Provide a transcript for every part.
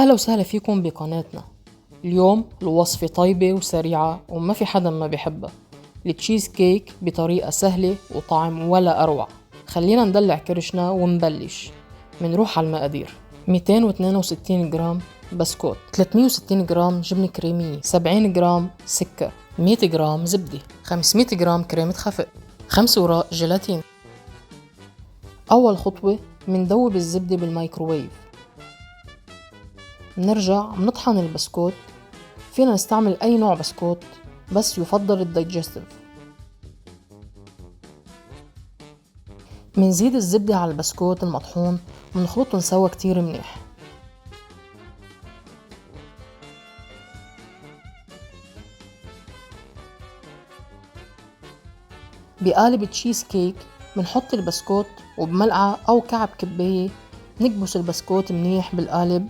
أهلا وسهلا فيكم بقناتنا. اليوم الوصفة طيبة وسريعة وما في حدا ما بيحبها، التشيز كيك بطريقة سهلة وطعم ولا أروع. خلينا ندلع كرشنا ونبلش. منروح على المقادير: 262 جرام بسكوت، 360 جرام جبنة كريمية، 70 جرام سكر، 100 جرام زبدة، 500 جرام كريمة خفق، 5 وراق جيلاتين. أول خطوة مندوب الزبدة بالميكروويف. منرجع منطحن البسكوت، فينا نستعمل أي نوع بسكوت بس يفضل الدايجستيف. منزيد الزبدة على البسكوت المطحون ومنخلطهم سوا كتير منيح. بقالب تشيز كيك منحط البسكوت وبملعقة أو كعب كباية نكبس البسكوت منيح بالقالب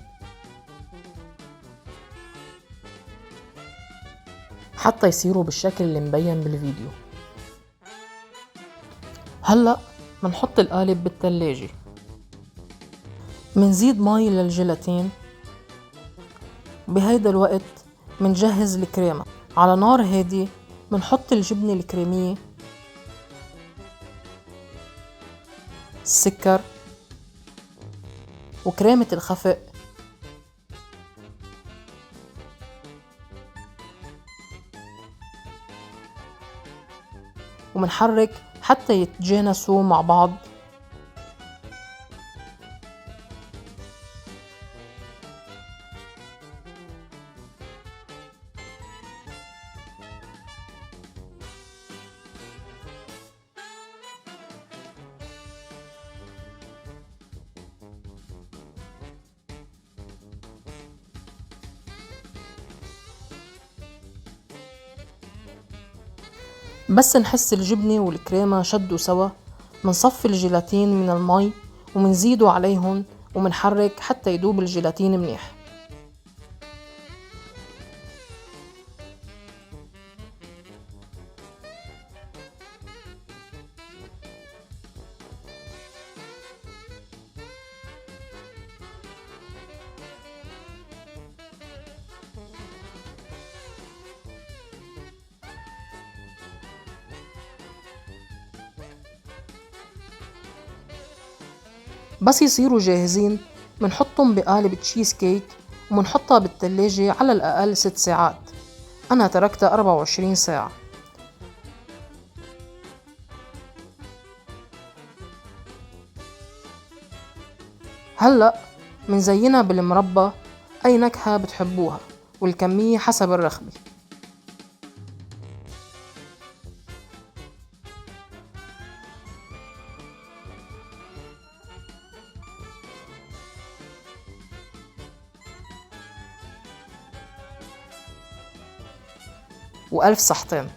حتى يصيروا بالشكل اللي مبين بالفيديو. هلأ منحط القالب بالتلاجة. منزيد مي للجيلاتين. بهيدا الوقت منجهز الكريمة. على نار هادية منحط الجبنة الكريمية، السكر وكريمة الخفق، ومنحرك حتى يتجانسوا مع بعض. بس نحس الجبنة والكريمة شدوا سوا منصفي الجيلاتين من المي ومنزيدوا عليهم ومنحرك حتى يدوب الجيلاتين منيح. بس يصيروا جاهزين منحطهم بقالب تشيز كيك ومنحطها بالتلاجة على الأقل 6 ساعات. أنا تركتها 24 ساعة. هلأ منزينها بالمربى، أي نكهة بتحبوها والكمية حسب الرغبة. وألف صحتين.